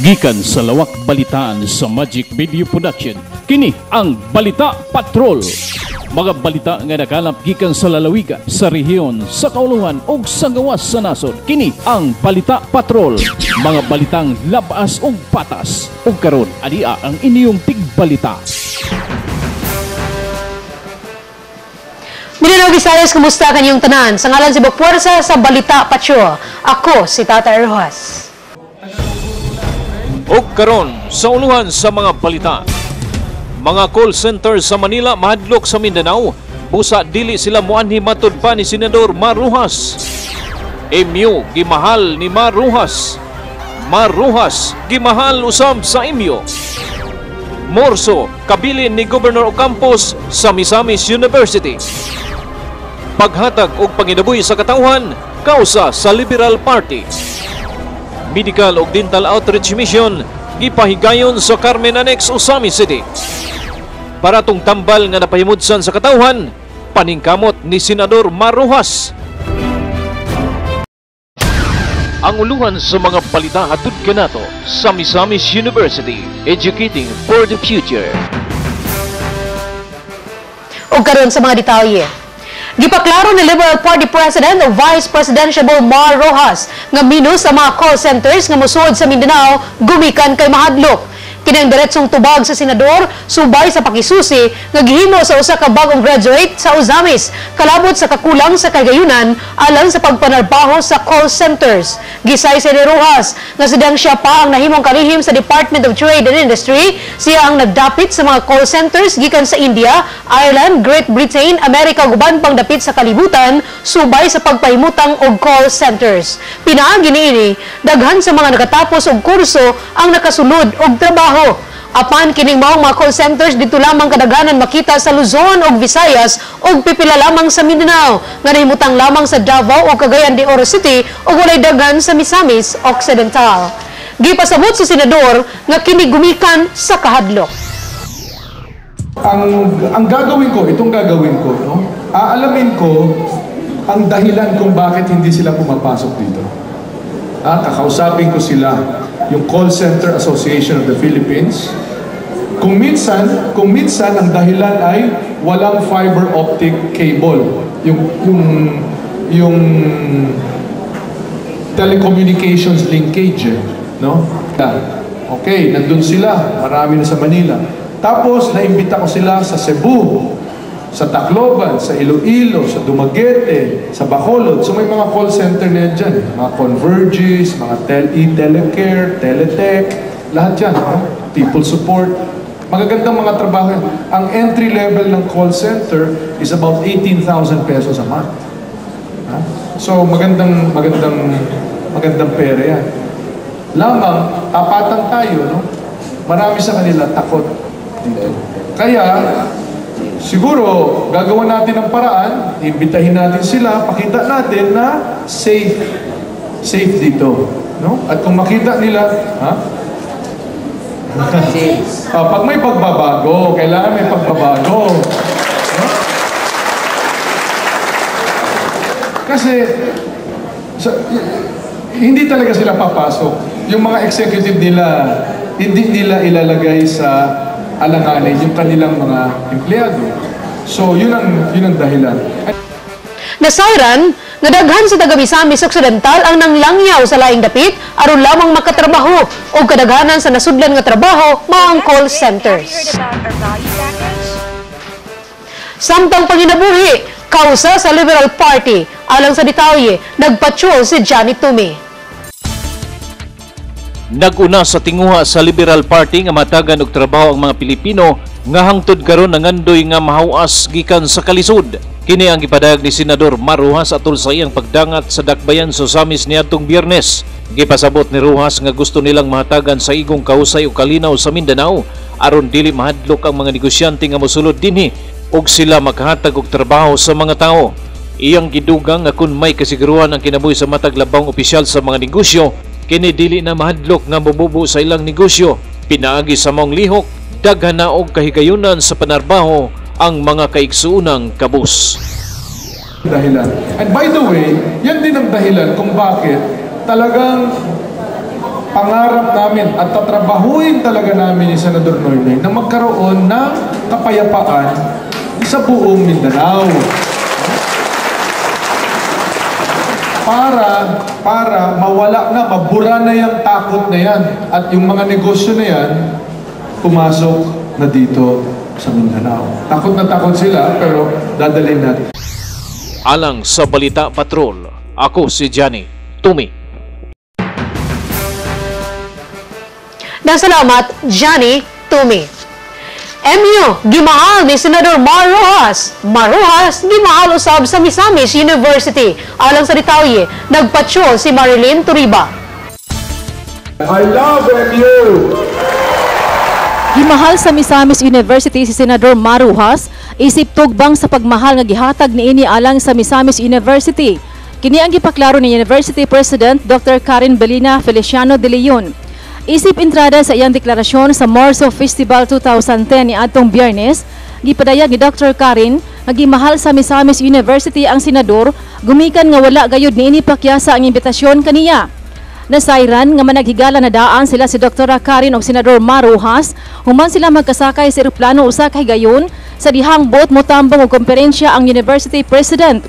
Gikan sa lawak balitaan sa Magic Video Production, kini ang Balita Patrol. Mga balita nga nakalap gikan sa lalawigan, sa rehiyon, sa kauluhan o sa gawas sa nasod. Kini ang Balita Patrol. Mga balitang labas o patas. O karon adia ang inyong tigbalita. Minanaw Visayas, kumusta kanyang tanan? Sa ngalan si Bukpuwersa sa Balita Patrol. Ako si Tata Rojas. O karon sa uluhan sa mga balita. Mga call center sa Manila mahadlok sa Mindanao. Busa dili sila muanhi matud pa ni Senador Mar Rojas. Emyo gimahal ni Mar Rojas. Mar Rojas gimahal usab sa Emyo. Morso kabilin ni Governor Ocampos sa Misamis University. Paghatag og panginabuhi sa katawhan kausa sa Liberal Party. Medical ug Dental Outreach Mission gipahigayon sa Carmen Annex, Usami City. Para tong tambal nga napahimudsan sa katawhan, paningkamot ni Senador Mar Rojas. Ang uluhan sa mga balita hatod kanato sa Misamis University, educating for the future. O karon sa mga detalye. Gipaklaro ni Liberal Party President o Vice Presidential Mar Rojas nga minus sa mga call centers nga mosuod sa Mindanao gumikan kay mahadlok. Kinang diretsong tubag sa senador subay sa pakisusi nga gihimo sa usa ka bagong graduate sa Uzamis kalabot sa kakulang sa kagayunan alang sa pagpanarbaho sa call centers. Gisay si Rojas nga sidang siya pa ang nahimong kalihim sa Department of Trade and Industry, siya ang nagdapit sa mga call centers gikan sa India, Ireland, Great Britain, Amerika ug uban pang dapit sa kalibutan subay sa pagpahimutang og call centers. Pinaagi niini daghan sa mga nakatapos og kurso ang nakasulod og trabaho. Apan kining maong mga call centers dito lamang kadaghanan makita sa Luzon ug Visayas ug pipila lamang sa Mindanao nga nahimutang lamang sa Davao ug Cagayan de Oro City ug walay daghan sa Misamis Occidental. Gipasabot sa senador nga kini gumikan sa kahadlok. Ang gagawin ko, itong gagawin ko, no? Aalamin ko ang dahilan kung bakit hindi sila pumapasok dito. Kakausapin ko sila, yung Call Center Association of the Philippines. Kung minsan ang dahilan ay walang fiber optic cable, yung telecommunications linkage, no? Okay, nandun sila, marami na sa Manila. Tapos naimbita ko sila sa Cebu, sa Tacloban, sa Iloilo, sa Dumaguete, sa Bacolod. So may mga call center na dyan. Mga Convergys, mga Telecare, Teletech, lahat yan. People support. Magagandang mga trabaho yan. Ang entry level ng call center is about 18,000 pesos a month. So magandang pera yan. Lamang, tapatan tayo, no? Marami sa kanila takot dito. Kaya, siguro, gagawin natin ang paraan, imbitahin natin sila, pakita natin na safe dito. No? At kung makita nila, pag may pagbabago, kailangan may pagbabago. No? Kasi, hindi talaga sila papasok. Yung mga executive nila, hindi nila ilalagay sa alanganin yung kanilang mga empleyado. So, yun ang dahilan. Nasayran, nga daghan sa taga Misamis Occidental ang nanglangyaw sa laing dapit aron lamang makatrabaho o kadaghanan sa nasudlan nga trabaho maang call centers. Samtang panginabuhi, kausa sa Liberal Party, alang sa detalye, nagpatrol si Johnny Tumi. Naguna sa tinguha sa Liberal Party nga matagan og trabaho ang mga Pilipino nga hangtod karon nangandoy nga mahawas gikan sa kalisod. Kini ang gipadayag ni Senador Mar Rojas atol sa iyang pagdangat sa dakbayan sa Uzamis niadtong Biyernes. Gipasabot ni Rojas nga gusto nilang mahatagan sa igong kahusay ug kalinaw sa Mindanao aron dili mahadlok ang mga negosyante nga mosulod dinhi ug sila maghatag og trabaho sa mga tao. Iyang gidugang nga kun may kasiguruhan ang kinabuhi sa matag labang opisyal sa mga negosyo, kini dili na mahadlok nga mobubo sa ilang negosyo. Pinaagi sa maong lihok, daghan na og kahigayunan sa panarbaho ang mga kaigsuunang kabus. Dahilan. And by the way, yan din ang dahilan kung bakit talagang pangarap namin at tatrabahuin talaga namin ni Senador Noynoy na magkaroon ng kapayapaan sa buong Mindanao. Para mawala na, mabura na yung takot na yan at yung mga negosyo na yan pumasok na dito sa Mindanao. Takot na takot sila pero dadalhin natin. Alang sa Balita Patrol, ako si Johnny Tumi. Salamat, Johnny Tumi. MU, gimahal ni Senador Mar Rojas. Mar Rojas, gimahal usab sa Misamis University. Alang sa detalye, nagpatrol si Marilyn Turiba. I love MU! Gimahal sa Misamis University si Senador Mar Rojas, isip tugbang sa pagmahal nga gihatag niini alang sa Misamis University. Kini ang gipaklaro ni University President Dr. Karen Belina Feliciano de Leon. Isip entrada sa iyang deklarasyon sa Morso Festival 2010 ni atong Biyernes, gipadayag ni Dr. Karen nga gimahal sa Misamis University ang senador, gumikan nga wala gayud niini pakyasa ang imbitasyon kaniya. Nasayran nga managhigala na daan sila si Dr. Karen ug Senador Mar Rojas, human sila magkasakay sa eroplano usa ka higayon sa dihang boat motambong og komperensya ang University President.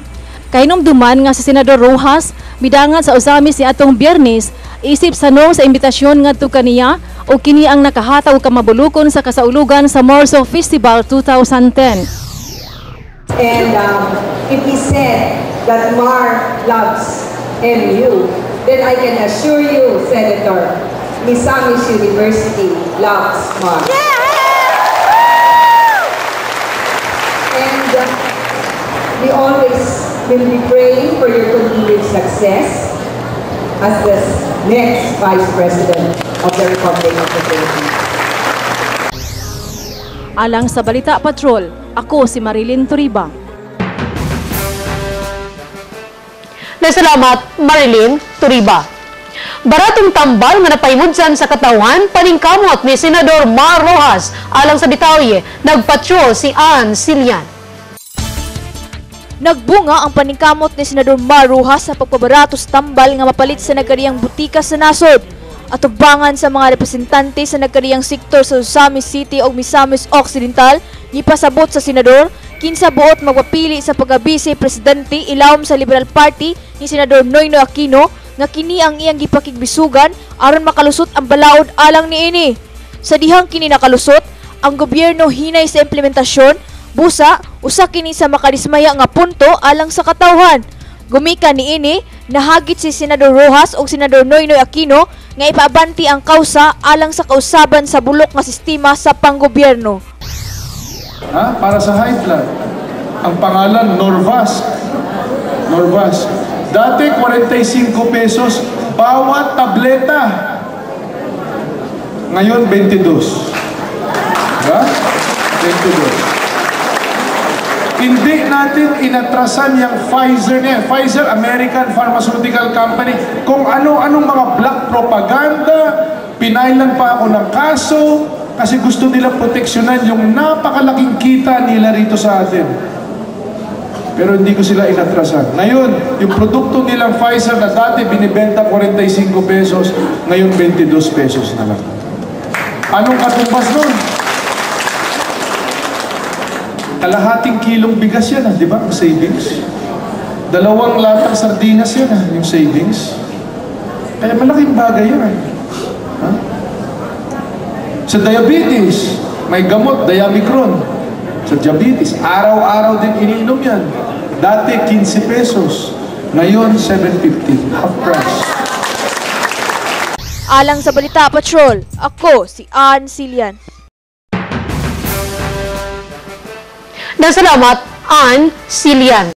Kahinumduman nga si Senador Rojas midangan sa usamis ni atong Biyernes, isip sanong sa imbitasyon ngadto kaniya o kini ang nakahataw kamabulukon sa kasaulugan sa Morso Festival 2010. And if he said that Mar loves MU, then I can assure you, Senator, Misamis University loves Mar. And we always will be praying for your continued success as the next Vice President of the Republic of the Philippines. Alang sa Balita Patrol, ako si Marilyn Turiba. Salamat, Marilyn Turiba. Baratong tambal nga napaimudsan sa katawan paningkamot ni Senador Mar Rojas. Alang sa detalye, nagpatrol si Ann Silian. Nagbunga ang paningkamot ni Senador Mar Rojas sa pagpabaratos tambal nga mapalit sa nagkariyang butika sa nasod. Atubangan sa mga representante sa nagkariyang sektor sa Misamis City o Misamis Occidental, gipasabot sa senador, kinsa buot magpapili sa pagka-vice presidente ilawom sa Liberal Party ni Senador Noynoy Aquino nga kini ang iyang gipakigbisugan aron makalusot ang balaod alang niini. Sa dihang kini nakalusot, ang gobyerno hinay sa implementasyon, busa, usa kini sa makadismaya nga punto alang sa katawhan. Gumika niini, nahagit si Senador Rojas o Senador Noynoy Aquino nga ipaabanti ang kausa alang sa kausaban sa bulok nga sistema sa panggobyerno. Para sa high blood, ang pangalan Norvasc. Norvasc. Dati 45 pesos bawat tableta. Ngayon 22. Diba? 22. Hindi natin inatrasan yung Pfizer niya. Pfizer, American Pharmaceutical Company. Kung ano-anong mga black propaganda, pinailan pa ako ng kaso kasi gusto nila proteksyonan yung napakalaking kita nila rito sa atin. Pero hindi ko sila inatrasan. Ngayon, yung produkto nilang Pfizer na dati binibenta 45 pesos, ngayon 22 pesos na lang. Anong katumbas nun? Kalahating kilong bigas yan, di ba? Ang savings. 2 latang sardinas yan, yung savings. Kaya malaking bagay yan. Ha? Sa diabetes, may gamot, Diamicron. Sa diabetes, araw-araw din iniinom yan. Dati 15 pesos. Ngayon, 7.50. Half price. Alang sa Balita Patrol, ako si Ann Silian. Salamat, Ann Silian.